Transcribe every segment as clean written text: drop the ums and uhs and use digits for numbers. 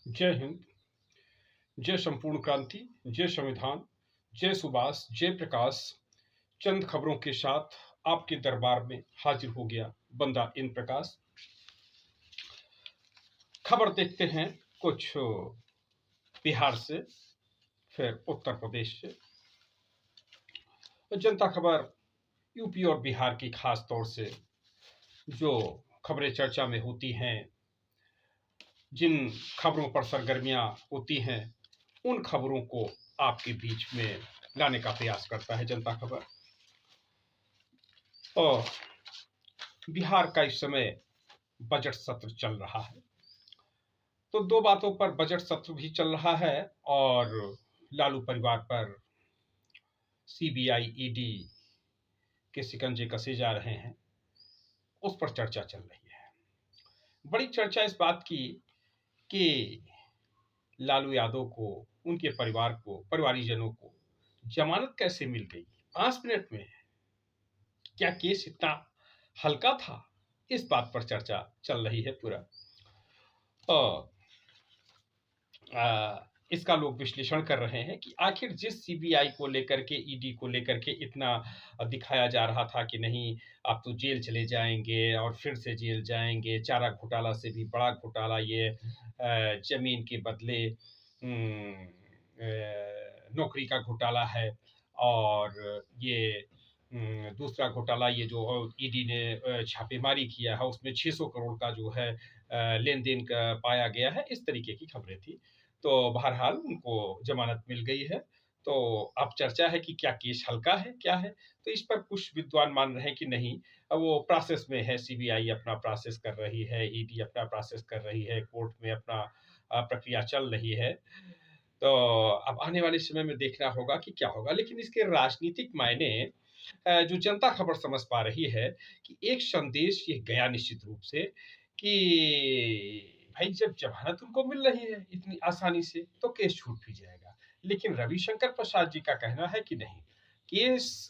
जय हिंद, जय संपूर्ण क्रांति, जय संविधान, जय सुभाष, जय प्रकाश। चंद खबरों के साथ आपके दरबार में हाजिर हो गया बंदा इन प्रकाश। खबर देखते हैं कुछ बिहार से, फिर उत्तर प्रदेश से। जनता खबर यूपी और बिहार की खास तौर से जो खबरें चर्चा में होती हैं, जिन खबरों पर सरगर्मियां होती हैं, उन खबरों को आपके बीच में लाने का प्रयास करता है जनता खबर। और बिहार का इस समय बजट सत्र चल रहा है, तो दो बातों पर बजट सत्र भी चल रहा है और लालू परिवार पर सीबीआई ईडी के शिकंजे कसे जा रहे हैं, उस पर चर्चा चल रही है। बड़ी चर्चा इस बात की कि लालू यादव को, उनके परिवार को, परिवारीजनों को जमानत कैसे मिल गई 5 मिनट में। क्या केस इतना हल्का था? इस बात पर चर्चा चल रही है पूरा। और इसका लोग विश्लेषण कर रहे हैं कि आखिर जिस सीबीआई को लेकर के, ईडी को लेकर के इतना दिखाया जा रहा था कि नहीं आप तो जेल चले जाएंगे और फिर से जेल जाएंगे, चारा घोटाला से भी बड़ा घोटाला ये जमीन के बदले नौकरी का घोटाला है, और ये दूसरा घोटाला ये जो ईडी ने छापेमारी किया है उसमें 600 करोड़ का जो है लेन देन का पाया गया है। इस तरीके की खबरें थी। तो बहरहाल उनको जमानत मिल गई है। तो अब चर्चा है कि क्या केस हल्का है, क्या है? तो इस पर कुछ विद्वान मान रहे हैं कि नहीं, अब वो प्रोसेस में है, सीबीआई अपना प्रोसेस कर रही है, ईडी अपना प्रोसेस कर रही है, कोर्ट में अपना प्रक्रिया चल रही है। तो अब आने वाले समय में देखना होगा कि क्या होगा। लेकिन इसके राजनीतिक मायने जो जनता खबर समझ पा रही है कि एक संदेश ये गया निश्चित रूप से कि भाई जब जमानत उनको मिल रही है इतनी आसानी से तो केस छूट भी जाएगा। लेकिन रविशंकर प्रसाद जी का कहना है कि नहीं, केस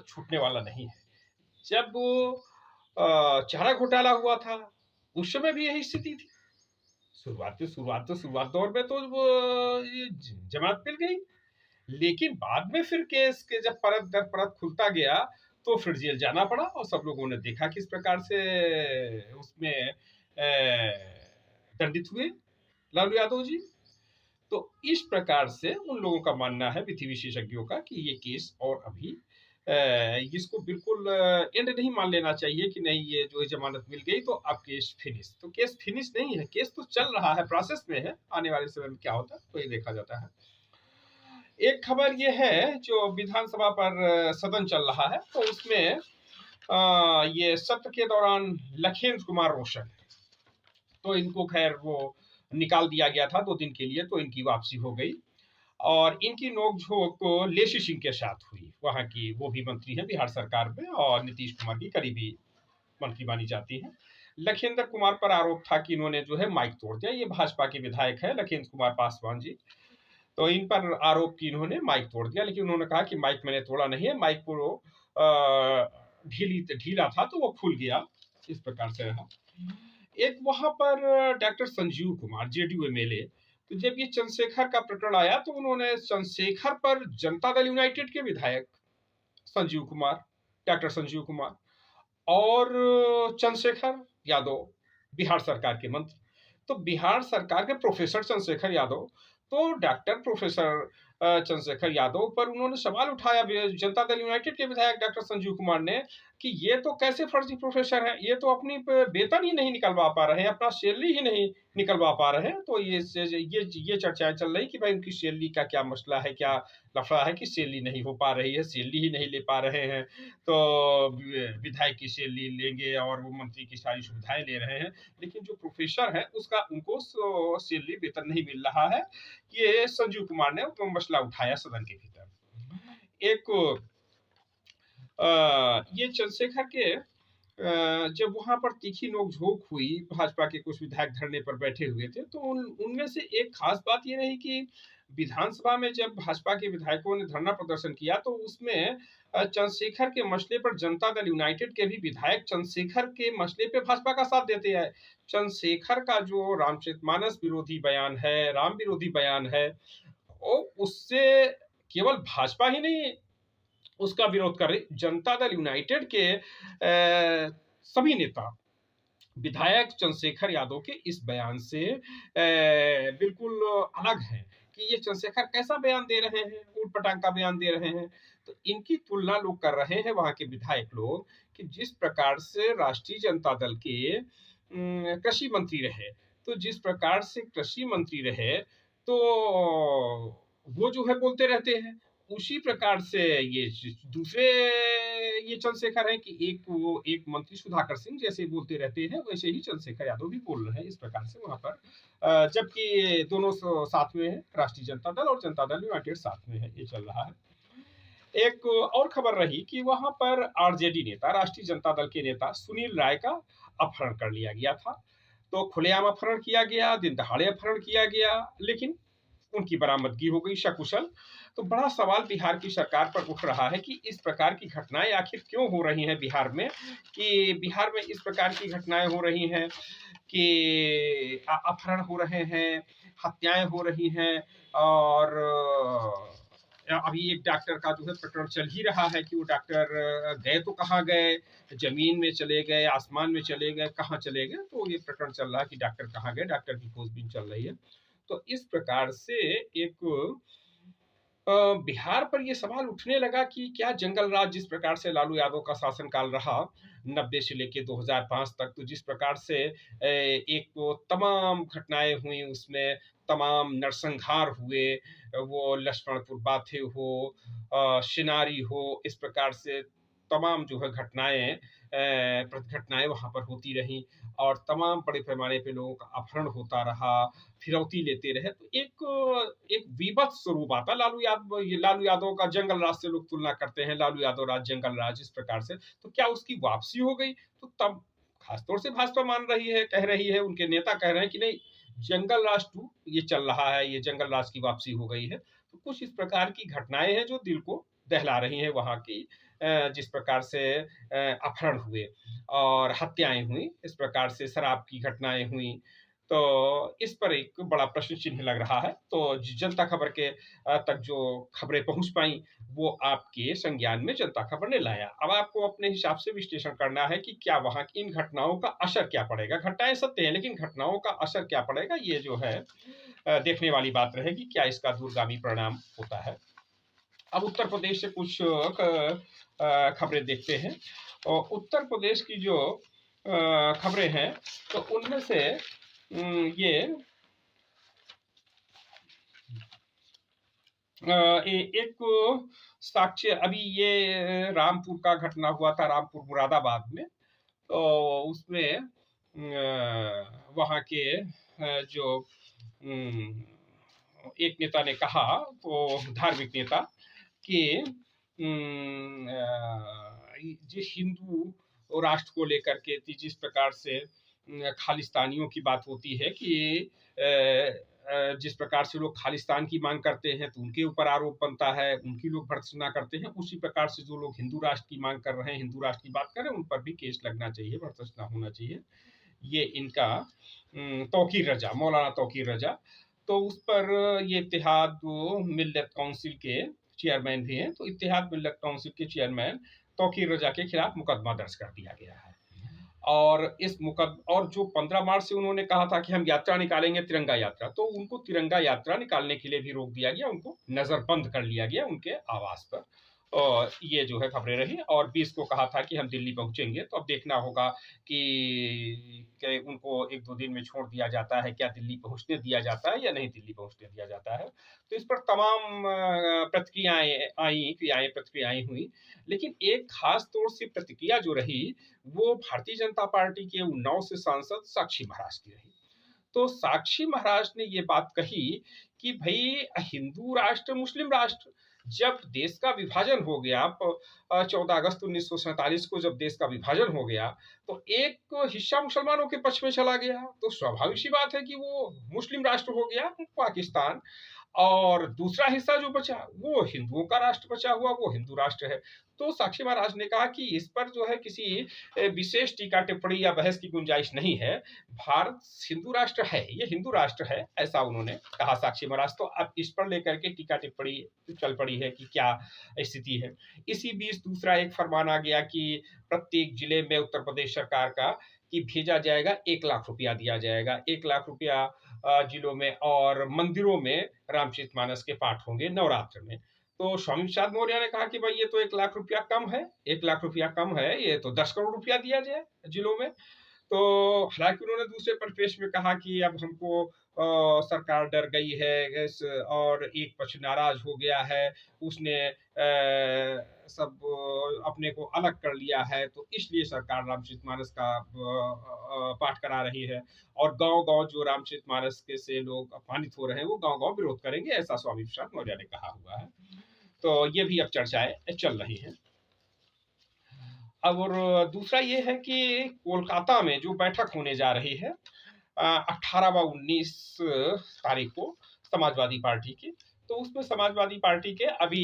छूटने वाला नहीं है। जब चारा घोटाला हुआ था उस समय भी यही स्थिति थी। शुरुआत दौर में तो वो ये जमानत मिल गई, लेकिन बाद में फिर केस के जब परत दर परत खुलता गया तो फिर जेल जाना पड़ा और सब लोगों ने देखा किस प्रकार से उसमें दंडित हुए लालू यादव जी। तो इस प्रकार से उन लोगों का मानना है, विधि विशेषज्ञों का, कि ये केस और अभी इसको बिल्कुल एंड नहीं मान लेना चाहिए कि नहीं ये जो है जमानत मिल गई तो अब केस फिनिश। तो केस फिनिश नहीं है, केस तो चल रहा है, प्रोसेस में है। आने वाले समय में क्या होता है तो ये देखा जाता है। एक खबर ये है जो विधानसभा पर सदन चल रहा है, तो उसमें ये सत्र के दौरान लखेंद्र कुमार रोशन, तो इनको खैर वो निकाल दिया गया था 2 दिन के लिए, तो इनकी वापसी हो गई और इनकी नोकझोंक लेशी सिंह के साथ हुई। वहां की वो भी मंत्री हैं बिहार सरकार में और नीतीश कुमार की करीबी मंत्री मानी जाती हैं। लखेंद्र कुमार पर आरोप था कि इन्होंने जो है माइक तोड़ दिया। ये भाजपा के विधायक है लखेंद्र कुमार पासवान जी। तो इन पर आरोप की इन्होंने माइक तोड़ दिया, लेकिन उन्होंने कहा कि माइक मैंने तोड़ा नहीं है, माइक को ढीला था तो वो खुल गया, इस प्रकार से रहा। एक वहां पर doctor Sanjeev Kumar JDU MLA, तो जब ये चंद्रशेखर का प्रकरण आया तो उन्होंने चंद्रशेखर पर जनता दल यूनाइटेड के विधायक संजीव कुमार, डॉक्टर संजीव कुमार और चंद्रशेखर यादव बिहार सरकार के मंत्री, तो बिहार सरकार के प्रोफेसर चंद्रशेखर यादव, तो डॉक्टर प्रोफेसर चंद्रशेखर यादव पर उन्होंने सवाल उठाया जनता दल यूनाइटेड के विधायक डॉक्टर संजीव कुमार ने कि ये तो कैसे फर्जी प्रोफेसर है, ये तो अपनी वेतन ही नहीं निकलवा पा रहे हैं, अपना सैलरी ही नहीं निकलवा पा रहे हैं। तो ये चर्चाएं चल रही कि भाई उनकी सैलरी का क्या मसला है, क्या लफड़ा है कि सैलरी नहीं हो पा रही है, सैलरी ही नहीं ले पा रहे हैं। तो विधायक की सैलरी लेंगे और वो मंत्री की सारी सुविधाएं ले रहे हैं, लेकिन जो प्रोफेसर है उसका उनको सैलरी वेतन नहीं मिल रहा है। ये संजीव कुमार ने वो मसला उठाया सदन के भीतर। एक ये चंद्रशेखर के जब वहां पर तीखी नोकझोंक हुई, भाजपा के कुछ विधायक धरने पर बैठे हुए थे, तो उनमें से एक खास बात ये रही कि विधानसभा में जब भाजपा के विधायकों ने धरना प्रदर्शन किया तो उसमें चंद्रशेखर के मसले पर जनता दल यूनाइटेड के भी विधायक चंद्रशेखर के मसले पे भाजपा का साथ देते हैं। चंद्रशेखर का जो रामचरितमानस विरोधी बयान है, राम विरोधी बयान है, वो उससे केवल भाजपा ही नहीं उसका विरोध कर रही, जनता दल यूनाइटेड के सभी नेता विधायक चंद्रशेखर यादव के इस बयान से बिल्कुल अलग है कि ये चंद्रशेखर कैसा बयान दे रहे हैं, ऊट-पटांग का बयान दे रहे हैं। तो इनकी तुलना लोग कर रहे हैं वहां के विधायक लोग कि जिस प्रकार से राष्ट्रीय जनता दल के कृषि मंत्री रहे, तो जिस प्रकार से कृषि मंत्री रहे तो वो जो है बोलते रहते हैं, उसी प्रकार से ये दूसरे ये चंद्रशेखर हैं कि एक मंत्री सुधाकर सिंह जैसे बोलते रहते हैं वैसे ही चंद्रशेखर यादव भी बोल रहे हैं इस प्रकार से वहां पर, जबकि दोनों साथ में है, राष्ट्रीय जनता दल और जनता दल यूनाइटेड साथ में है, ये चल रहा है। एक और खबर रही कि वहां पर आरजेडी नेता, राष्ट्रीय जनता दल के नेता सुनील राय का अपहरण कर लिया गया था। तो खुलेआम अपहरण किया गया, दिन दहाड़े अपहरण किया गया, लेकिन उनकी बरामदगी हो गई सकुशल। तो बड़ा सवाल बिहार की सरकार पर उठ रहा है कि इस प्रकार की घटनाएं आखिर क्यों हो रही हैं बिहार में, कि बिहार में इस प्रकार की घटनाएं हो रही हैं कि अपहरण हो रहे हैं, हत्याएं हो रही हैं, और अभी एक डॉक्टर का जो है प्रकरण चल ही रहा है कि वो डॉक्टर गए तो कहाँ गए, जमीन में चले गए, आसमान में चले गए, कहाँ चले गए, तो ये प्रकरण चल रहा है कि डॉक्टर कहाँ गए, डॉक्टर की खोजबीन चल रही है। तो इस प्रकार से एक बिहार पर ये सवाल उठने लगा कि क्या जंगल राज, जिस प्रकार से लालू यादव का शासनकाल रहा 90 से लेके 2005 तक, तो जिस प्रकार से एक वो तमाम घटनाएं हुई, उसमें तमाम नरसंहार हुए, वो लक्ष्मणपुर बाथे हो, शिनारी हो, इस प्रकार से तमाम जो है घटनाएं, घटनाएं वहां पर होती रही, और तमाम बड़े पैमाने पे लोगों का अपहरण होता रहा, फिरौती लेते रहे। तो एक विभत्स स्वरूप आता लालू यादव का जंगल राज से लोग तुलना करते हैं, लालू यादव राज जंगल राज इस प्रकार से। तो क्या उसकी वापसी हो गई? तो तब खासतौर से भाजपा मान रही है, कह रही है, उनके नेता कह रहे हैं कि नहीं, जंगल राज 2 ये चल रहा है, ये जंगल राज की वापसी हो गई है। तो कुछ इस प्रकार की घटनाएं हैं जो दिल को दहला रही हैं वहां की, जिस प्रकार से अपहरण हुए और हत्याएं हुई, इस प्रकार से शराब की घटनाएं हुई। तो इस पर एक बड़ा प्रश्न चिन्ह लग रहा है। तो जनता खबर के तक जो खबरें पहुंच पाई वो आपके संज्ञान में जनता खबर ने लाया। अब आपको अपने हिसाब से विश्लेषण करना है कि क्या वहां की इन घटनाओं का असर क्या पड़ेगा। घटनाएं सत्य है, लेकिन घटनाओं का असर क्या पड़ेगा, ये जो है देखने वाली बात रहेगी, क्या इसका दूरगामी परिणाम होता है। अब उत्तर प्रदेश से कुछ खबरें देखते हैं। और उत्तर प्रदेश की जो खबरें हैं तो उनमें से ये एक साक्ष्य, अभी ये रामपुर का घटना हुआ था, रामपुर मुरादाबाद में। तो उसमें वहाँ के जो एक नेता ने कहा, तो धार्मिक नेता, कि जिस हिंदू राष्ट्र को लेकर के जिस प्रकार से खालिस्तानियों की बात होती है कि जिस प्रकार से लोग खालिस्तान की मांग करते हैं तो उनके ऊपर आरोप बनता है, उनकी लोग भर्त्सना करते हैं, उसी प्रकार से जो लोग हिंदू राष्ट्र की मांग कर रहे हैं, हिंदू राष्ट्र की बात कर रहे हैं, उन पर भी केस लगना चाहिए, भर्त्सना होना चाहिए। ये इनका तौकीर रजा, मौलाना तौकीर रजा। तो उस पर ये इत्तेहाद मिल्लत काउंसिल के चेयरमैन भी हैं, तो इत्तेहाद मिल्लत काउंसिल के चेयरमैन तौकीर रजा के खिलाफ मुकदमा दर्ज कर दिया गया है। और और जो 15 मार्च से उन्होंने कहा था कि हम यात्रा निकालेंगे, तिरंगा यात्रा, तो उनको तिरंगा यात्रा निकालने के लिए भी रोक दिया गया, उनको नजरबंद कर लिया गया उनके आवास पर। और ये जो है खबरें रही। और 20 को कहा था कि हम दिल्ली पहुंचेंगे। तो अब देखना होगा कि उनको 1-2 दिन में छोड़ दिया जाता है, क्या दिल्ली पहुंचने दिया जाता है या नहीं दिल्ली पहुंचने दिया जाता है। तो इस पर तमाम प्रतिक्रियाएं हुई, लेकिन एक खास तौर से प्रतिक्रिया जो रही वो भारतीय जनता पार्टी के उन्नाव से सांसद साक्षी महाराज की रही। तो साक्षी महाराज ने ये बात कही कि भाई, हिंदू राष्ट्र, मुस्लिम राष्ट्र, जब देश का विभाजन हो गया, 14 अगस्त 1947 को जब देश का विभाजन हो गया, तो एक हिस्सा मुसलमानों के पक्ष में चला गया, तो स्वाभाविक सी बात है कि वो मुस्लिम राष्ट्र हो गया पाकिस्तान। और दूसरा हिस्सा जो बचा वो हिंदुओं का राष्ट्र बचा हुआ, वो हिंदू राष्ट्र है। तो साक्षी महाराज ने कहा कि इस पर जो है किसी विशेष टीका टिप्पणी या बहस की गुंजाइश नहीं है। भारत हिंदू राष्ट्र है, ये हिंदू राष्ट्र है, ऐसा उन्होंने कहा साक्षी महाराज। तो अब इस पर लेकर के टीका टिप्पणी चल पड़ी है कि क्या स्थिति है। इसी बीच दूसरा एक फरमान आ गया कि प्रत्येक जिले में उत्तर प्रदेश सरकार का कि भेजा जाएगा, 1 लाख रुपया दिया जाएगा, 1 लाख रुपया जिलों में, और मंदिरों में रामचरितमानस के पाठ होंगे नवरात्र में। तो स्वामी प्रसाद मौर्य ने कहा कि भाई ये तो 1 लाख रुपया कम है, 1 लाख रुपया कम है, ये तो 10 करोड़ रुपया दिया जाए जिलों में। तो हालांकि उन्होंने दूसरे परिपेश में कहा कि अब हमको सरकार डर गई है और एक पक्ष नाराज हो गया है, उसने सब अपने को अलग कर लिया है, तो इसलिए सरकार रामचरितमानस का पाठ करा रही है, और गांव-गांव जो रामचरितमानस के से लोग अपमानित हो रहे हैं वो गांव-गांव विरोध करेंगे, ऐसा स्वामी प्रसाद मौर्य ने कहा हुआ है। तो ये भी अब चर्चाएं चल रही हैं। अब और दूसरा ये है कि कोलकाता में जो बैठक होने जा रही है 18 व 19 तारीख को समाजवादी पार्टी की, तो उसमें समाजवादी पार्टी के अभी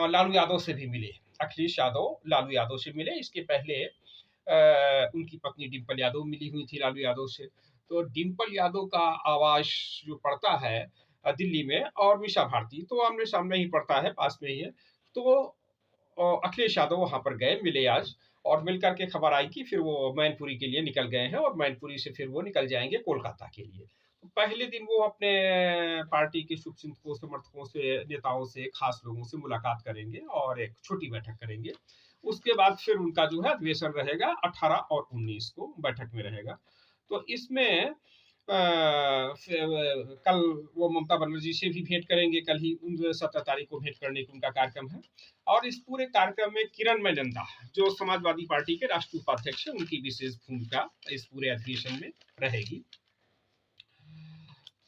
लालू यादव से भी मिले, अखिलेश यादव लालू यादव से मिले। इसके पहले उनकी पत्नी डिम्पल यादव मिली हुई थी लालू यादव से। तो डिम्पल यादव का आवास जो पड़ता है दिल्ली में, और मीसा भारती तो आमने सामने ही पड़ता है, पास में ही है। तो अखिलेश यादव वहां पर गए, मिले आज, और मिलकर के खबर आई कि फिर वो मैनपुरी के लिए निकल गए हैं, और मैनपुरी से फिर वो निकल जाएंगे कोलकाता के लिए। तो पहले दिन वो अपने पार्टी के शुभचिंतकों, समर्थकों से, नेताओं से, खास लोगों से मुलाकात करेंगे और एक छोटी बैठक करेंगे। उसके बाद फिर उनका जो है अधिवेशन रहेगा 18 और 19 को बैठक में रहेगा। तो इसमें कल वो ममता बनर्जी से भी भेंट करेंगे, कल ही 17 तारीख को भेंट करने का उनका कार्यक्रम है। और इस पूरे कार्यक्रम में किरण मजंदा जो समाजवादी पार्टी के राष्ट्रीय उपाध्यक्ष है, उनकी विशेष भूमिका इस पूरे अधिवेशन में रहेगी।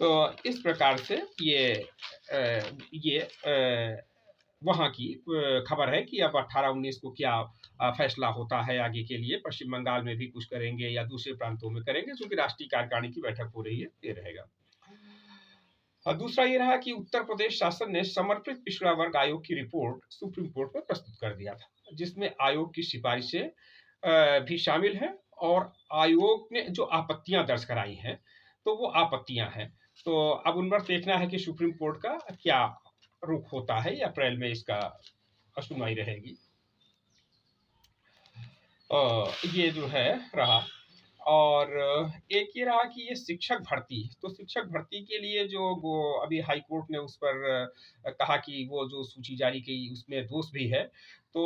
तो इस प्रकार से ये वहाँ की खबर है कि अब 18-19 को क्या फैसला होता है आगे के लिए। पश्चिम बंगाल में भी कुछ करेंगे या दूसरे प्रांतों में करेंगे, क्योंकि राष्ट्रीय कार्यकारिणी की बैठक हो रही है, ये रहेगा। दूसरा ये रहा कि उत्तर प्रदेश शासन ने समर्पित पिछड़ा वर्ग आयोग की रिपोर्ट सुप्रीम कोर्ट में प्रस्तुत कर दिया था, जिसमें आयोग की सिफारिशें भी शामिल है, और आयोग ने जो आपत्तियां दर्ज कराई हैं तो वो आपत्तियां हैं। तो अब उन पर देखना है कि सुप्रीम कोर्ट का क्या रुख होता है, या अप्रैल में इसका सुनवाई रहेगी। ये जो है रहा। और एक ये रहा कि ये शिक्षक भर्ती, तो शिक्षक भर्ती के लिए जो वो अभी हाई कोर्ट ने उस पर कहा कि वो जो सूची जारी की उसमें दोष भी है, तो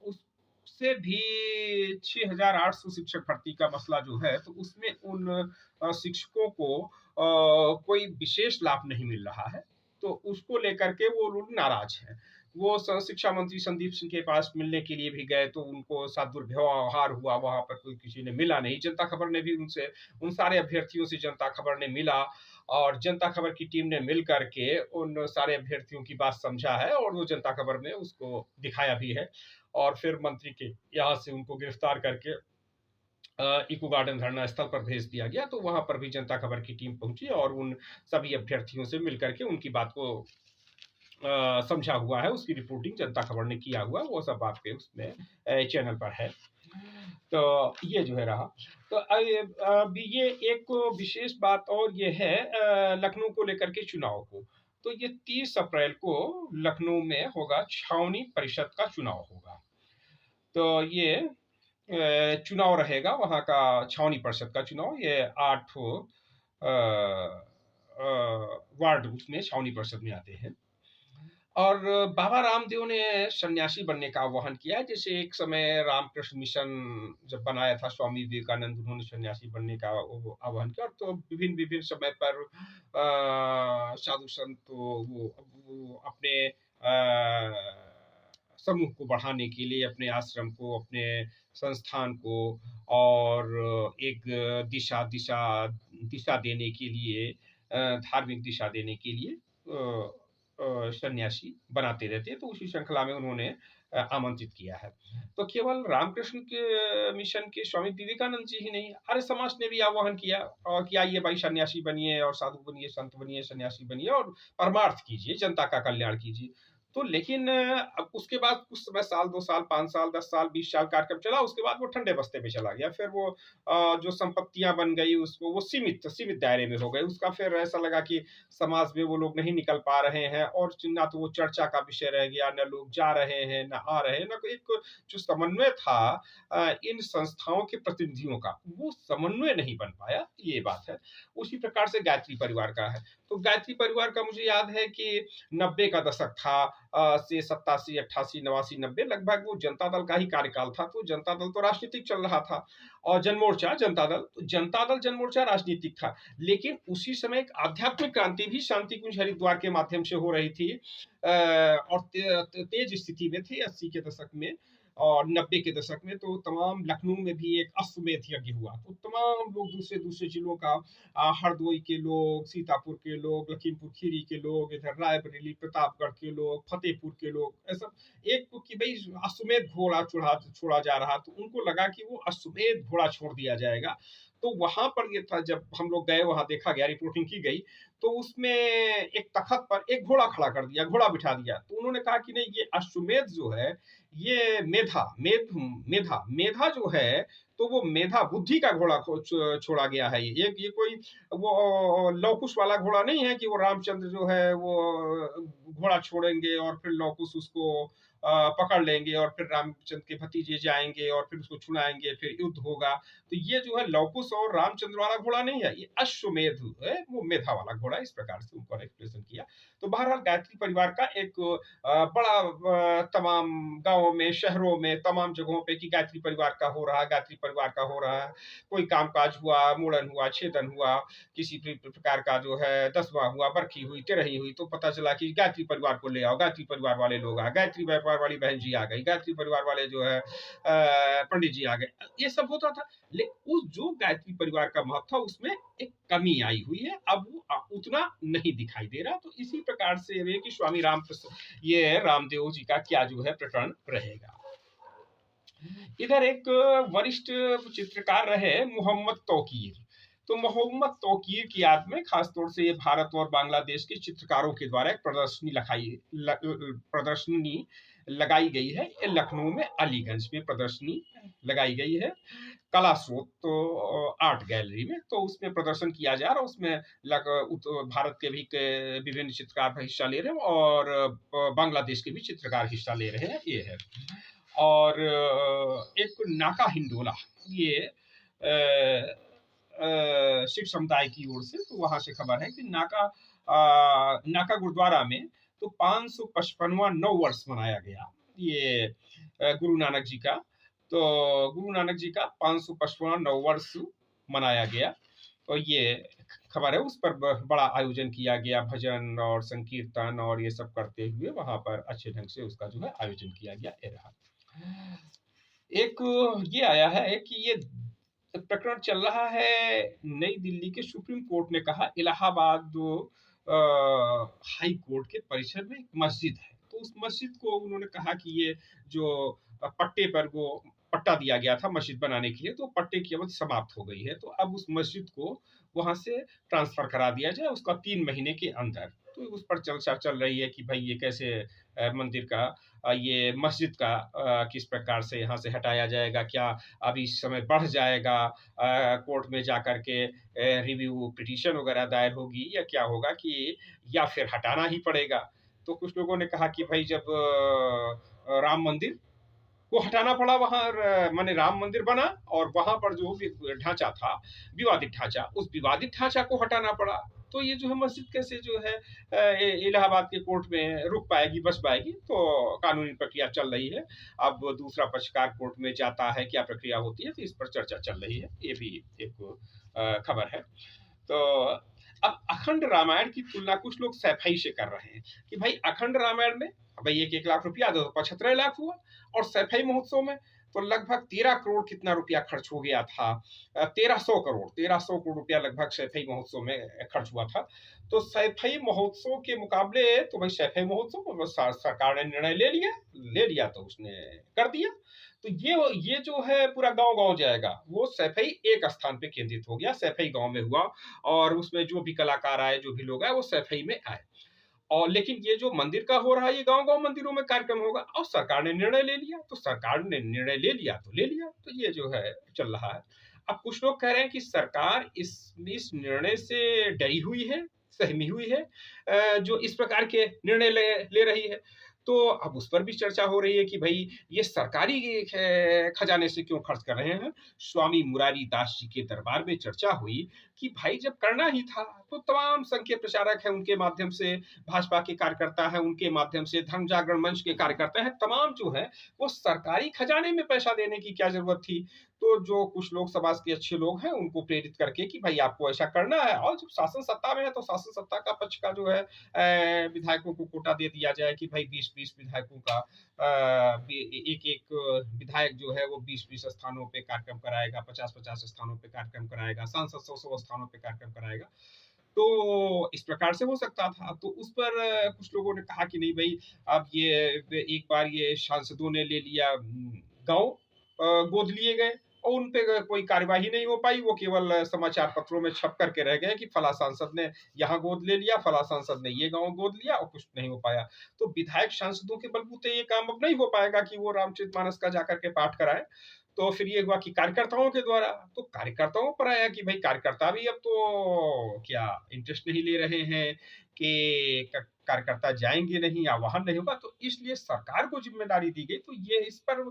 उससे भी 6,800 शिक्षक भर्ती का मसला जो है, तो उसमें उन शिक्षकों को कोई विशेष लाभ नहीं मिल रहा है, तो उसको लेकर के वो लोग नाराज हैं। वो शिक्षा मंत्री संदीप सिंह के पास मिलने के लिए भी गए, तो उनको साथ दुर्व्यवहार हुआ, वहां पर कोई किसी ने मिला नहीं। जनता खबर ने भी उनसे, उन सारे अभ्यर्थियों से जनता खबर ने मिला, और जनता खबर की टीम ने मिल करके उन सारे अभ्यर्थियों की बात समझा है, और वो जनता खबर में उसको दिखाया भी है। और फिर मंत्री के यहाँ से उनको गिरफ्तार करके इको गार्डन धरना स्थल पर भेज दिया गया। तो वहां पर भी जनता खबर की टीम पहुंची और उन सभी अभ्यर्थियों से मिलकर के उनकी बात को समझा हुआ है, उसकी रिपोर्टिंग जनता खबर ने किया हुआ, वो सब आपके उसमें चैनल पर है। तो ये जो है रहा। तो अब ये एक विशेष बात और ये है लखनऊ को लेकर के चुनाव को। तो ये 30 अप्रैल को लखनऊ में होगा, छावनी परिषद का चुनाव होगा। तो ये चुनाव रहेगा वहाँ का, छावनी परिषद का चुनाव। ये 8 वार्ड उसमें छावनी परिषद में आते हैं। और बाबा रामदेव ने सन्यासी बनने का आह्वान किया, जैसे एक समय रामकृष्ण मिशन जब बनाया था स्वामी विवेकानंद, उन्होंने सन्यासी बनने का आह्वान किया। तो विभिन्न विभिन्न समय पर साधु संत वो अपने समूह को बढ़ाने के लिए, अपने आश्रम को, अपने संस्थान को, और एक दिशा दिशा दिशा देने के लिए, धार्मिक दिशा देने के लिए सन्यासी बनाते रहते हैं। तो उसी श्रृंखला में उन्होंने आमंत्रित किया है। तो केवल रामकृष्ण के मिशन के स्वामी विवेकानंद जी ही नहीं, आर्य समाज ने भी आह्वान किया और कि आइए भाई सन्यासी बनिए और साधु बनिए, संत बनिए, सन्यासी बनिए और परमार्थ कीजिए, जनता का कल्याण कीजिए। तो लेकिन अब उसके बाद कुछ समय, साल 2 साल, 5 साल, 10 साल, 20 साल कार्यक्रम चला, उसके बाद वो ठंडे बस्ते पे चला गया। फिर वो जो संपत्तियां बन गई उसको वो सीमित सीमित दायरे में हो गए। उसका फिर ऐसा लगा कि समाज में वो लोग नहीं निकल पा रहे हैं और ना तो वो चर्चा का विषय रह गया, न लोग जा रहे हैं, न आ रहे हैं, न कोई एक जो समन्वय था इन संस्थाओं के प्रतिनिधियों का, वो समन्वय नहीं बन पाया, ये बात है। उसी प्रकार से गायत्री परिवार का है। तो गायत्री परिवार का मुझे याद है कि 90 का दशक था, से 87, 88, 89, 90 लगभग वो जनता दल का ही कार्यकाल था। तो जनता दल तो राजनीतिक चल रहा था और जनमोर्चा जनता दल, तो जनता दल जनमोर्चा राजनीतिक था। लेकिन उसी समय एक आध्यात्मिक क्रांति भी शांति कुंज हरिद्वार के माध्यम से हो रही थी और तेज स्थिति में थे 80 के दशक में और 90 के दशक में। तो तमाम लखनऊ में भी एक अश्वमेध यज्ञ हुआ, तो तमाम लोग दूसरे दूसरे जिलों का, हरदोई के लोग, सीतापुर के लोग, लखीमपुर खीरी के लोग, इधर रायबरेली प्रतापगढ़ के लोग, फतेहपुर के लोग, ऐसा एक कि भाई अश्वमेध घोड़ा छोड़ा जा रहा, तो उनको लगा कि वो अश्वमेध घोड़ा छोड़ दिया जाएगा। तो वहां पर ये था, जब हम लोग गए वहां देखा गया, रिपोर्टिंग की गई, तो उसमें एक तखत पर एक घोड़ा खड़ा कर दिया, घोड़ा बिठा दिया। तो उन्होंने कहा कि नहीं, ये अश्वमेध जो है ये मेधा मेधा जो है, तो वो मेधा बुद्धि का घोड़ा छोड़ा गया है। ये कोई वो लवकुश वाला घोड़ा नहीं है कि वो रामचंद्र जो है वो घोड़ा छोड़ेंगे और फिर लवकुश उसको पकड़ लेंगे और फिर रामचंद्र के भतीजे जाएंगे और फिर उसको छुड़ाएंगे, फिर युद्ध होगा। तो ये जो है लवकुश और रामचंद्र वाला घोड़ा नहीं है, ये अश्वमेध है, वो मेधा वाला घोड़ा। इस प्रकार से उनको एक्सप्लेनेशन किया। तो बहरहाल गायत्री परिवार का एक बड़ा तमाम गांवों में, शहरों में, तमाम जगहों पे कि गायत्री परिवार का हो रहा है, गायत्री परिवार का हो रहा है। कोई कामकाज हुआ, मुड़न हुआ, छेदन हुआ, किसी प्रकार का जो है दसवां हुआ, बरखी हुई, तेरही हुई, तो पता चला कि गायत्री परिवार को ले आओ, गायत्री परिवार वाले लोग आ, गायत्री परिवार वाली बहन जी आ गई, गायत्री परिवार वाले जो है पंडित जी आ गए। ये सब होता था। लेकिन उस जो गायत्री परिवार का महत्व था, उसमें एक कमी आई हुई है, अब वो उतना नहीं दिखाई दे रहा। तो इसी प्रकार से ये कि स्वामी ये रामदेव जी का क्या जो है प्रकरण रहेगा। इधर एक वरिष्ठ चित्रकार रहे मोहम्मद तौकीर। तो मोहम्मद तौकीर की याद में खासतौर से ये भारत और बांग्लादेश के चित्रकारों के द्वारा एक प्रदर्शनी लगाई गई है। ये लखनऊ में अलीगंज में प्रदर्शनी लगाई गई है, कला स्रोत तो आर्ट गैलरी में। तो उसमें प्रदर्शन किया जा रहा है, उसमें भारत के भी विभिन्न चित्रकार हिस्सा ले रहे हैं और बांग्लादेश के भी चित्रकार हिस्सा ले रहे हैं, ये है। और एक नाका हिंडोला, ये सिख समुदाय की ओर से, तो वहां से खबर है कि नाका गुरुद्वारा में तो 555वां नव वर्ष मनाया गया, ये गुरु नानक जी का। तो गुरु नानक जी का 555वां नव वर्ष मनाया गया और ये खबर है। उस पर बड़ा आयोजन किया गया, भजन और संकीर्तन और ये सब करते हुए वहां पर अच्छे ढंग से उसका जो है आयोजन किया गया। ये रहा। एक ये आया है कि ये प्रकरण चल रहा है, नई दिल्ली के सुप्रीम कोर्ट ने कहा इलाहाबाद हाई कोर्ट के परिसर में एक मस्जिद है, तो उस मस्जिद को उन्होंने कहा कि ये जो पट्टे पर वो पट्टा दिया गया था मस्जिद बनाने के लिए, तो पट्टे की अवधि समाप्त हो गई है, तो अब उस मस्जिद को वहां से ट्रांसफर करा दिया जाए उसका 3 महीने के अंदर। तो उस पर चर्चा चल रही है कि भाई ये कैसे मंदिर का ये मस्जिद का किस प्रकार से यहाँ से हटाया जाएगा, क्या अभी इस समय बढ़ जाएगा, कोर्ट में जा कर के रिव्यू पिटीशन वगैरह दायर होगी या क्या होगा, कि या फिर हटाना ही पड़ेगा। तो कुछ लोगों ने कहा कि भाई जब राम मंदिर को हटाना पड़ा, वहां माने राम मंदिर बना और वहां पर जो ढांचा था विवादित ढांचा, उस विवादित ढांचा को हटाना पड़ा, तो ये जो है मस्जिद कैसे जो है इलाहाबाद के कोर्ट में रुक पाएगी, बच पाएगी। तो कानूनी प्रक्रिया चल रही है। अब दूसरा पक्षकार कोर्ट में जाता है, क्या प्रक्रिया होती है, तो इस पर चर्चा चल रही है। ये भी एक खबर है। तो अब अखंड रामायण की तुलना कुछ लोग सैफई से कर रहे हैं कि भाई अखंड रामायण में भाई 1-1 लाख रुपया दो, 75 लाख हुआ, और सैफई महोत्सव में तो लगभग 13 करोड़ कितना रुपया खर्च हो गया था। 1300 करोड़ रुपया लगभग सैफई महोत्सव में खर्च हुआ था। तो सैफई महोत्सव के मुकाबले तो भाई सैफई महोत्सव सरकार ने निर्णय ले लिया तो उसने कर दिया। तो ये जो है पूरा गांव-गांव जाएगा, वो सैफई एक स्थान पे केंद्रित हो गया, सैफई गांव में हुआ और उसमें जो भी कलाकार आए, जो भी लोग आए, वो सैफई में आए। और लेकिन ये जो मंदिर का हो रहा है, ये गांव-गांव मंदिरों में कार्यक्रम होगा और सरकार ने निर्णय ले लिया, तो सरकार ने निर्णय ले लिया, तो ये जो है चल रहा है। अब कुछ लोग कह रहे हैं कि सरकार इस निर्णय से डरी हुई है, सहमी हुई है, जो इस प्रकार के निर्णय ले रही है। तो अब उस पर भी चर्चा हो रही है कि भाई ये सरकारी खजाने से क्यों खर्च कर रहे हैं। स्वामी मुरारी दास जी के दरबार में चर्चा हुई कि भाई जब करना ही था तो तमाम संघ के प्रचारक हैं, उनके माध्यम से भाजपा के कार्यकर्ता हैं, उनके माध्यम से धर्म जागरण मंच के कार्यकर्ता हैं, तमाम जो है वो सरकारी खजाने में पैसा देने की क्या जरूरत थी। तो जो कुछ लोग समाज के अच्छे लोग हैं उनको प्रेरित करके कि भाई आपको ऐसा करना है, और जब शासन सत्ता में है तो शासन सत्ता का पक्ष का जो है विधायकों को कोटा दे दिया जाए कि भाई 20-20 विधायकों का एक विधायक जो है वो 20-20 स्थानों पे कार्यक्रम कराएगा, 50-50 स्थानों पे कार्यक्रम कराएगा, सांसद 100-100 स्थानों पे कार्यक्रम कराएगा। तो इस प्रकार से हो सकता था। तो उस पर कुछ लोगों ने कहा कि नहीं भाई, अब ये एक बार ये सांसदों ने ले लिया, गाँव गोद लिए गए और उन पे कोई कार्यवाही नहीं हो पाई, वो केवल समाचार पत्रों में छप करके रह गए कि फला सांसद ने यहाँ गोद ले लिया, फला सांसद ने ये गाँव गोद लिया और कुछ नहीं हो पाया। तो विधायक सांसदों के बलबूते ये काम अब नहीं हो पाएगा कि वो रामचरितमानस का जाकर के पाठ कराएँ। तो फिर ये हुआ कि कार्यकर्ताओं के द्वारा, तो कार्यकर्ताओं पर आया कि भाई कार्यकर्ता भी अब तो क्या इंटरेस्ट नहीं ले रहे हैं कि कार्यकर्ता जाएंगे नहीं या वाहन नहीं होगा, तो इसलिए सरकार को जिम्मेदारी दी गई। तो ये इस पर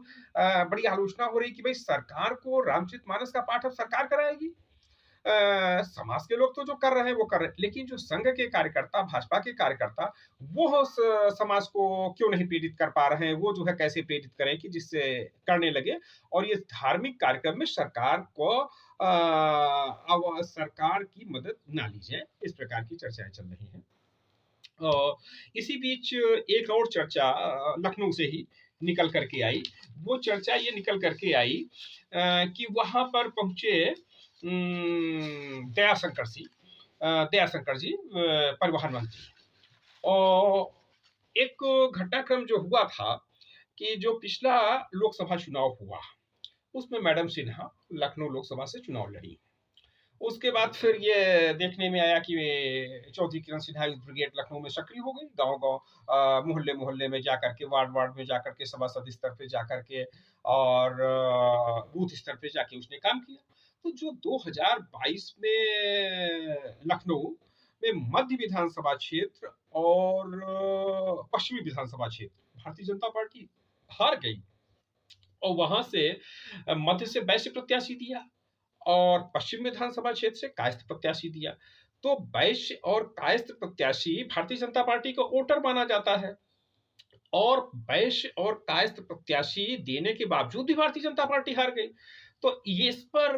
बड़ी आलोचना हो रही कि भाई सरकार को रामचरितमानस का पाठ अब सरकार कराएगी। समाज के लोग तो जो कर रहे हैं वो कर रहे हैं, लेकिन जो संघ के कार्यकर्ता, भाजपा के कार्यकर्ता, वो समाज को क्यों नहीं प्रेरित कर पा रहे हैं, वो जो है कैसे प्रेरित करें कि जिससे करने लगे। और ये धार्मिक कार्यक्रम में सरकार को अब सरकार की मदद ना ली जाए, इस प्रकार की चर्चाएं चल रही हैं। इसी बीच एक और चर्चा लखनऊ से ही निकल करके आई। वो चर्चा ये निकल करके आई कि वहां पर पहुंचे दयाशंकर जी परिवहन मंत्री। और एक घटनाक्रम जो हुआ था कि जो पिछला लोकसभा चुनाव हुआ उसमें मैडम सिन्हा लखनऊ लोकसभा से चुनाव लड़ी। उसके बाद फिर ये देखने में आया कि चौधरी किरण सिन्हा यूथ ब्रिगेड लखनऊ में सक्रिय हो गई, गांव-गांव, मोहल्ले-मोहल्ले में जाकर के, वार्ड-वार्ड में जाकर के, सभासद स्तर पे जाकर के और बूथ स्तर पे जाके उसने काम किया। तो जो 2022 में लखनऊ में मध्य विधानसभा क्षेत्र और पश्चिमी विधानसभा क्षेत्र भारतीय जनता पार्टी हार गई और वहां से मध्य से वैश्य प्रत्याशी दिया और पश्चिम विधानसभा क्षेत्र से कायस्थ प्रत्याशी दिया। तो वैश्य और कायस्थ प्रत्याशी भारतीय जनता पार्टी का वोटर माना जाता है और वैश्य और कायस्थ प्रत्याशी देने के बावजूद भी भारतीय जनता पार्टी हार गई। तो ये इस पर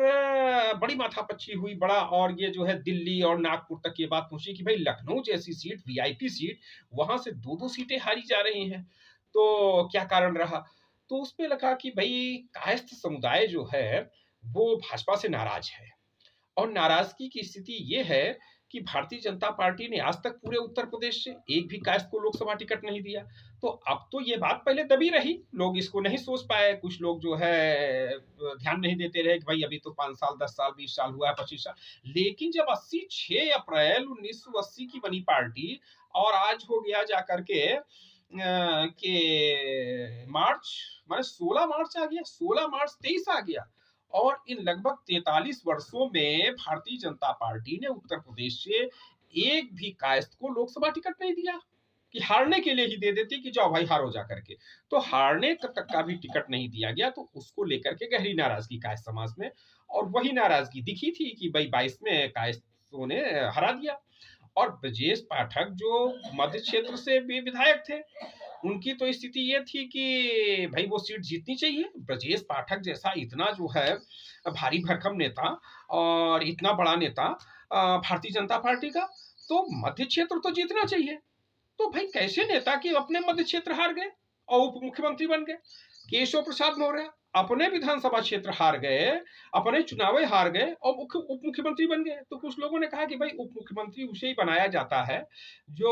बड़ी माथापच्ची हुई, बड़ा, और ये जो है दिल्ली और नागपुर तक ये बात पहुंची कि भाई लखनऊ जैसी सीट, वीआईपी सीट, वहां से 2-2 सीटें हारी जा रही हैं, तो क्या कारण रहा। तो उसमें लगा कि भाई कायस्थ समुदाय जो है वो भाजपा से नाराज है और नाराजगी की स्थिति ये है कि भारतीय जनता पार्टी ने आज तक पूरे उत्तर प्रदेश से एक भी कायस्थ को लोकसभा टिकट नहीं दिया। तो अब तो ये बात पहले दबी रही, लोग इसको नहीं सोच पाए, कुछ लोग जो है ध्यान नहीं देते रहे कि भाई अभी तो 5 साल, 10 साल, 20 साल हुआ है, 25 साल। लेकिन जब 6 अप्रैल 1980 की बनी पार्टी और आज हो गया जाकर के मार्च, माने 16 मार्च आ गया, 16 मार्च 23 आ गया और इन लगभग 43 वर्षों में भारतीय जनता पार्टी ने उत्तर प्रदेश से एक भी कायस्थ को लोकसभा टिकट नहीं दिया कि हारने के लिए ही दे देती कि जाओ भाई हारो जा करके। तो हारने तक का भी टिकट नहीं दिया गया, तो उसको लेकर के गहरी नाराजगी कायस्थ समाज में, और वही नाराजगी दिखी थी कि भाई 22 में कायस्थों ने हरा दिया। और ब्रजेश पाठक जो मध्य क्षेत्र से भी विधायक थे, उनकी तो स्थिति ये थी कि भाई वो सीट जीतनी चाहिए। ब्रजेश पाठक जैसा इतना जो है भारी भरकम नेता और इतना बड़ा नेता भारतीय जनता पार्टी का, तो मध्य क्षेत्र तो जीतना चाहिए। तो भाई कैसे नेता कि अपने मध्य क्षेत्र हार गए और उप मुख्यमंत्री बन गए। केशव प्रसाद मौर्य अपने विधानसभा क्षेत्र हार गए, अपने चुनाव हार गए और उप मुख्यमंत्री बन गए। तो कुछ लोगों ने कहा कि भाई उप मुख्यमंत्री उसे ही बनाया जाता है जो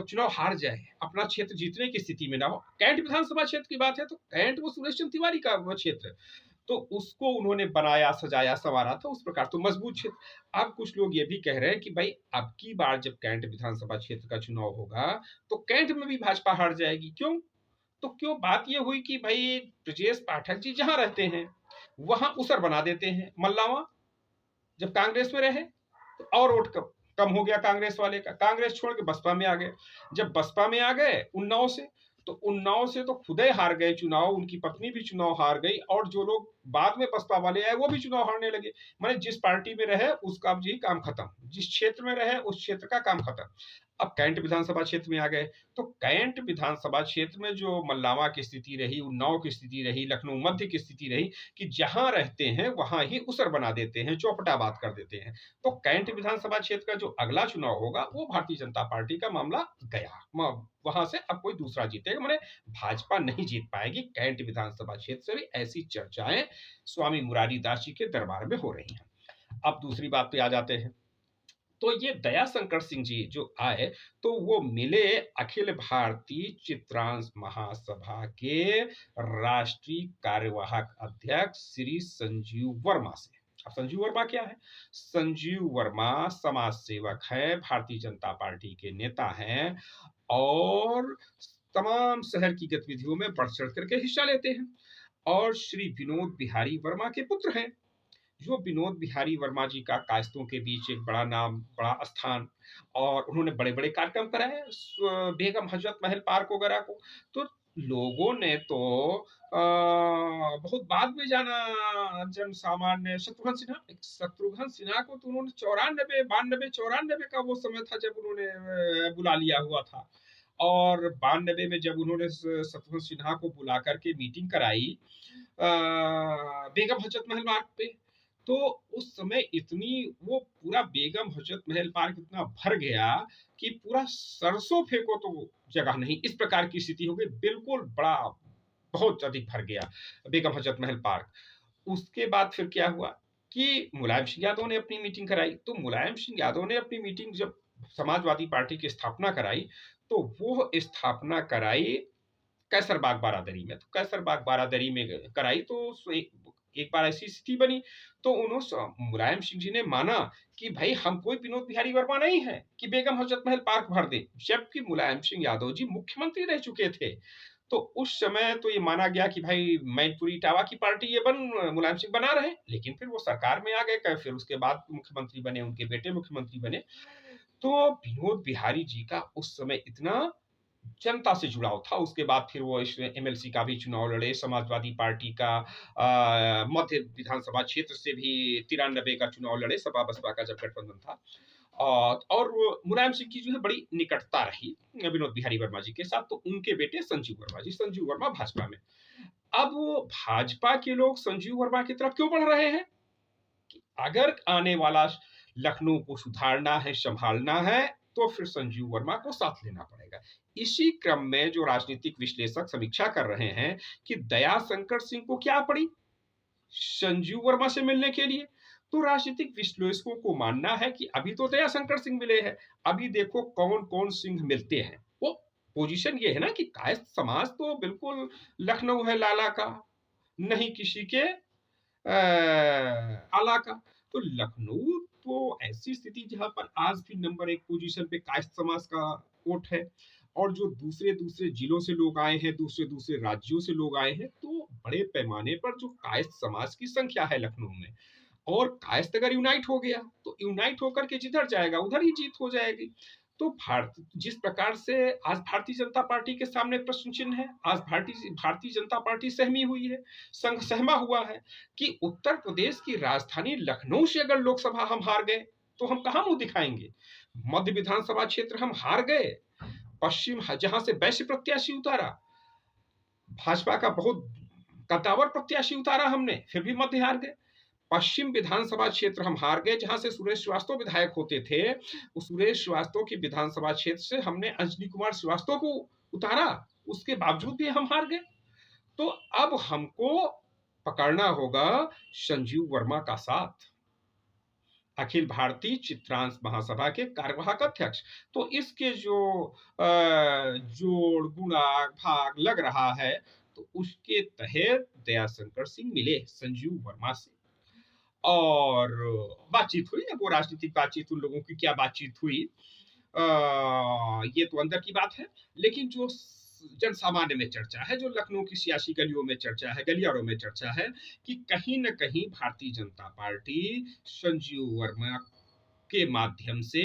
चुनाव हार जाए, अपना क्षेत्र जीतने की स्थिति में ना हो। कैंट विधानसभा क्षेत्र की बात है तो कैंट वो सुरेश चंद्र तिवारी का वो क्षेत्र, तो उसको उन्होंने बनाया, सजाया, संवारा था उस प्रकार, तो मजबूत क्षेत्र। अब कुछ लोग ये भी कह रहे हैं कि भाई अब की बार जब कैंट विधानसभा क्षेत्र का चुनाव होगा तो कैंट में भी भाजपा हार जाएगी। क्यों? तो क्यों बात ये हुई कि भाई ब्रजेश पाठक जी जहां रहते हैं वहां उसर बना देते हैं मल्लावा। जब कांग्रेस में रहे तो और वोट कम हो गया कांग्रेस वाले का, कांग्रेस छोड़ के बसपा में आ गए। जब बसपा में आ गए उन्नाव से, तो उन्नाव से तो खुद ही हार गए चुनाव, उनकी पत्नी भी चुनाव हार गई और जो लोग बाद में बसपा वाले आए वो भी चुनाव हारने लगे। माने जिस पार्टी में रहे उसका जी काम खत्म, जिस क्षेत्र में रहे उस क्षेत्र का काम खत्म। अब कैंट विधानसभा क्षेत्र में आ गए तो कैंट विधानसभा क्षेत्र में जो मल्लावा की स्थिति रही, उन्नाव की स्थिति रही, लखनऊ मध्य की स्थिति रही कि जहां रहते हैं वहां ही उसर बना देते हैं, चौपटाबाद कर देते हैं। तो कैंट विधानसभा क्षेत्र का जो अगला चुनाव होगा वो भारतीय जनता पार्टी का मामला गया, वहां से अब कोई दूसरा जीतेगा, माने भाजपा नहीं जीत पाएगी कैंट विधानसभा क्षेत्र से भी। ऐसी चर्चाएं स्वामी मुरारी दास जी के दरबार में हो रही हैं। अब दूसरी बात पे आ जाते हैं। तो ये दयाशंकर सिंह जी जो आए तो वो मिले अखिल भारतीय चित्रांश महासभा के राष्ट्रीय कार्यवाहक अध्यक्ष श्री संजीव वर्मा से। अब संजीव वर्मा क्या है? संजीव वर्मा समाज सेवक है, भारतीय जनता पार्टी के नेता हैं और तमाम शहर की गतिविधियों में बढ़ चढ़ करके हिस्सा लेते हैं और श्री विनोद बिहारी वर्मा के पुत्र हैं। जो विनोद बिहारी वर्मा जी का कायस्थों के बीच एक बड़ा नाम, बड़ा स्थान, और उन्होंने बड़े बड़े कार्यक्रम कराए बेगम हजरत महल पार्क वगैरह को। तो लोगों ने तो बहुत बाद में जाना, जन सामान्य शत्रुघ्न सिन्हा को तो उन्होंने 94 92 94 का वो समय था जब उन्होंने बुला लिया हुआ था। और 92 में जब उन्होंने शत्रुघ्न सिन्हा को बुला करके मीटिंग कराई बेगम हजरत महल मार्ग पे, तो उस समय इतनी वो पूरा बेगम हजरत महल पार्क इतना भर गया कि पूरा सरसों फेंको तो जगह नहीं, इस प्रकार की स्थिति हो गई। बिल्कुल बड़ा बहुत अधिक भर गया बेगम हजरत महल पार्क। उसके बाद फिर क्या हुआ कि मुलायम सिंह यादव ने अपनी मीटिंग कराई। तो मुलायम सिंह यादव ने अपनी मीटिंग जब समाजवादी पार्टी की स्थापना कराई तो वो स्थापना कराई कैसरबाग बारादरी में। तो कैसरबाग बारादरी में कराई तो एक बार ऐसी स्थिति बनी तो उन्होंने मुलायम सिंह जी ने माना कि भाई हम कोई विनोद बिहारी वर्मा नहीं है कि बेगम हजरत महल पार्क भर दे, जबकि मुलायम सिंह यादव जी मुख्यमंत्री रह चुके थे। तो उस समय तो ये माना गया कि भाई मैनपुरी टावा की पार्टी ये मुलायम सिंह बना रहे, लेकिन फिर वो सरकार में आ गए, फिर उसके बाद मुख्यमंत्री बने, उनके बेटे मुख्यमंत्री बने। तो विनोद बिहारी जी का उस समय इतना जनता से जुड़ाव था। उसके बाद फिर वो एमएलसी का भी चुनाव लड़े, समाजवादी पार्टी का मध्य विधानसभा क्षेत्र से भी 93 का चुनाव लड़े, सपा बसपा का जब गठबंधन था। और मुलायम सिंह की जो है बड़ी निकटता रही विनोद बिहारी वर्मा जी के साथ। तो उनके बेटे संजीव वर्मा जी, संजीव वर्मा भाजपा में। अब वो भाजपा के लोग संजीव वर्मा की तरफ क्यों बढ़ रहे हैं कि अगर आने वाला लखनऊ को सुधारना है, संभालना है, तो फिर संजीव वर्मा को साथ लेना पड़ेगा। इसी क्रम में जो राजनीतिक विश्लेषक समीक्षा कर रहे हैं कि दयाशंकर सिंह को क्या पड़ी संजीव वर्मा से मिलने के लिए, तो राजनीतिक विश्लेषकों को मानना है कि अभी तो दयाशंकर सिंह मिले हैं, अभी देखो कौन कौन सिंह मिलते हैं। वो पोजीशन ये है ना कि कायस्थ समाज तो बिल्कुल लखनऊ है लाला का, नहीं किसी के आला का। तो लखनऊ तो ऐसी स्थिति जहां पर आज भी नंबर 1 पोजीशन पे कायस्थ समाज का वोट है, और जो दूसरे दूसरे जिलों से लोग आए हैं, दूसरे दूसरे राज्यों से लोग आए हैं, तो बड़े पैमाने पर जो कायस्थ समाज की संख्या है लखनऊ में, और कायस्थ अगर यूनाइट हो गया तो यूनाइट होकर के जिधर जाएगा उधर ही जीत हो जाएगी। तो भारत जिस प्रकार से आज भारतीय जनता पार्टी के सामने प्रश्न चिन्ह है, आज भारतीय जनता पार्टी सहमी हुई है, संघ सहमा हुआ है कि उत्तर प्रदेश की राजधानी लखनऊ से अगर लोकसभा हम हार गए तो हम कहां मुंह दिखाएंगे। मध्य विधानसभा क्षेत्र हम हार गए, पश्चिम जहां से वैश्य प्रत्याशी उतारा, भाजपा का बहुत कद्दावर प्रत्याशी उतारा हमने, फिर भी मध्य हार गए। पश्चिम विधानसभा क्षेत्र हम हार गए, जहां से सुरेश श्रीवास्तव विधायक होते थे, उस सुरेश श्रीवास्तव की विधानसभा क्षेत्र से हमने अंजनी कुमार श्रीवास्तव को उतारा, उसके बावजूद भी हम हार गए। तो अब हमको पकड़ना होगा संजीव वर्मा का साथ, अखिल भारतीय चित्रांश महासभा के कार्यवाहक अध्यक्ष। तो इसके जो जोड़ गुणा भाग लग रहा है, तो उसके तहत दयाशंकर सिंह मिले संजीव वर्मा से और बातचीत हुई। अब वो राजनीतिक बातचीत, उन लोगों की क्या बातचीत हुई, ये तो अंदर की बात है। लेकिन जो जन सामान्य में चर्चा है, जो लखनऊ की सियासी गलियों में चर्चा है, गलियारों में चर्चा है, कि कहीं न कहीं भारतीय जनता पार्टी संजीव वर्मा के माध्यम से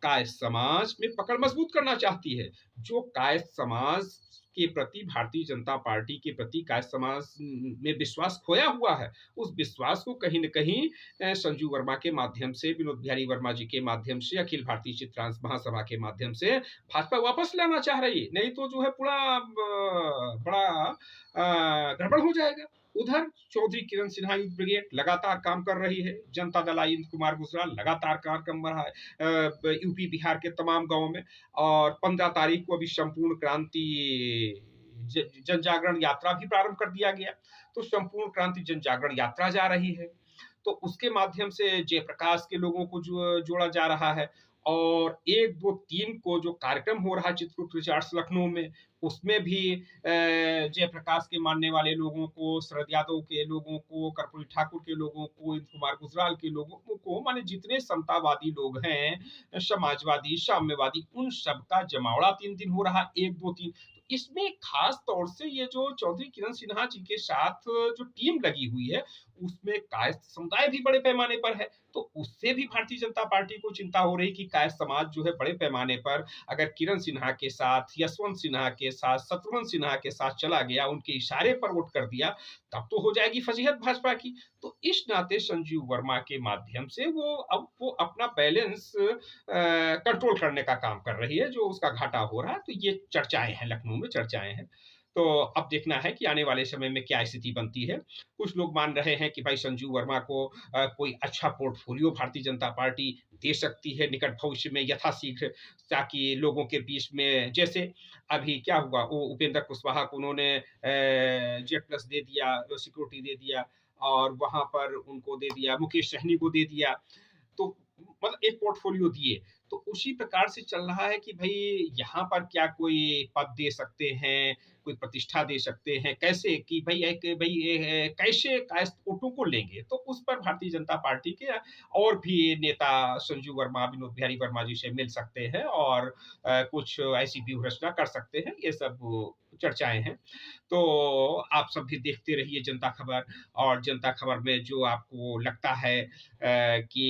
कायस्थ समाज में पकड़ मजबूत करना चाहती है। जो कायस्थ समाज के प्रति, भारतीय जनता पार्टी के प्रति कायस्थ समाज में विश्वास खोया हुआ है, उस विश्वास को कहीं न कहीं संजीव वर्मा के माध्यम से, विनोद बिहारी वर्मा जी के माध्यम से, अखिल भारतीय चित्रांश महासभा के माध्यम से भाजपा वापस लाना चाह रही है। नहीं तो जो है पूरा बड़ा गड़बड़ हो जाएगा। उधर चौधरी किरण सिन्हा यूथ ब्रिगेड लगातार काम कर रही है, जनता दल इंद्र कुमार गुजराल लगातार कार्य कर रहा है यूपी बिहार के तमाम गांवों में। और 15 तारीख को अभी संपूर्ण क्रांति जन जागरण यात्रा भी प्रारंभ कर दिया गया। तो संपूर्ण क्रांति जन जागरण यात्रा जा रही है, तो उसके माध्यम से जयप्रकाश के लोगों को जोड़ा जा रहा है। और 1, 2, 3 को जो कार्यक्रम हो रहा है चित्रकूट रिचार्ड्स लखनऊ में, उसमें भी जयप्रकाश के मानने वाले लोगों को, शरद यादव के लोगों को, कर्पूरी ठाकुर के लोगों को, इंद्र कुमार गुजराल के लोगों को, माने जितने समतावादी लोग हैं, समाजवादी, साम्यवादी, उन सबका जमावड़ा 3 दिन हो रहा है, 1, 2, 3। तो इसमें खास तौर से ये जो चौधरी किरण सिन्हा जी के साथ जो टीम लगी हुई है, उसमें कायस्थ समुदाय भी बड़े पैमाने पर है। तो उससे भी भारतीय जनता पार्टी को चिंता हो रही कि कायस्थ समाज जो है बड़े पैमाने पर अगर किरण सिन्हा के साथ, यशवंत सिन्हा के साथ, शत्रुघ्न सिन्हा के साथ चला गया, उनके इशारे पर वोट कर दिया, तब तो हो जाएगी फजीहत भाजपा की। तो इस नाते संजीव वर्मा के माध्यम से वो अपना बैलेंस कंट्रोल करने का काम कर रही है, जो उसका घाटा हो रहा है। तो ये चर्चाएं हैं, लखनऊ में चर्चाएं हैं। तो अब देखना है कि आने वाले समय में क्या स्थिति बनती है। कुछ लोग मान रहे हैं कि भाई संजीव वर्मा को कोई अच्छा पोर्टफोलियो भारतीय जनता पार्टी दे सकती है निकट भविष्य में यथाशीघ्र, ताकि लोगों के बीच में, जैसे अभी क्या हुआ, वो उपेंद्र कुशवाहा को उन्होंने जेड प्लस दे दिया, सिक्योरिटी दे दिया, और वहां पर उनको दे दिया, मुकेश सहनी को दे दिया। तो मतलब एक पोर्टफोलियो दिए। तो उसी प्रकार से चल रहा है कि भाई यहाँ पर क्या कोई पद दे सकते हैं, कोई प्रतिष्ठा दे सकते हैं, कैसे कि कैसे कायस्थ वोटों को लेंगे। तो उस पर भारतीय जनता पार्टी के और भी नेता संजीव वर्मा, विनोद बिहारी वर्मा जी से मिल सकते हैं और कुछ ऐसी व्यूह रचना कर सकते हैं। ये सब चर्चाएं हैं। तो आप सब भी देखते रहिए जनता खबर, और जनता खबर में जो आपको लगता है कि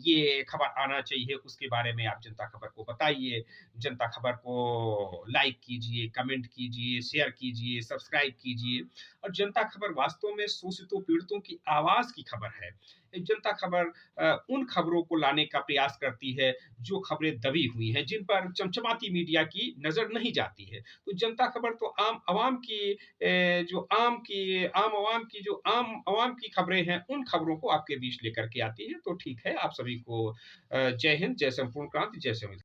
ये खबर आना चाहिए, उसके बारे में आप जनता खबर को बताइए। जनता खबर को लाइक कीजिए, कमेंट कीजिए, शेयर कीजिए, सब्सक्राइब कीजिए। और जनता खबर वास्तव में शोषितों पीड़ितों की आवाज की खबर है। जनता खबर उन खबरों को लाने का प्रयास करती है जो खबरें दबी हुई हैं, जिन पर चमचमाती मीडिया की नजर नहीं जाती है। तो जनता खबर तो आम आवाम की जो आम आवाम की खबरें हैं, उन खबरों को आपके बीच लेकर के आती है। तो ठीक है, आप सभी को जय हिंद, जय संपूर्ण क्रांति, जय संविधान।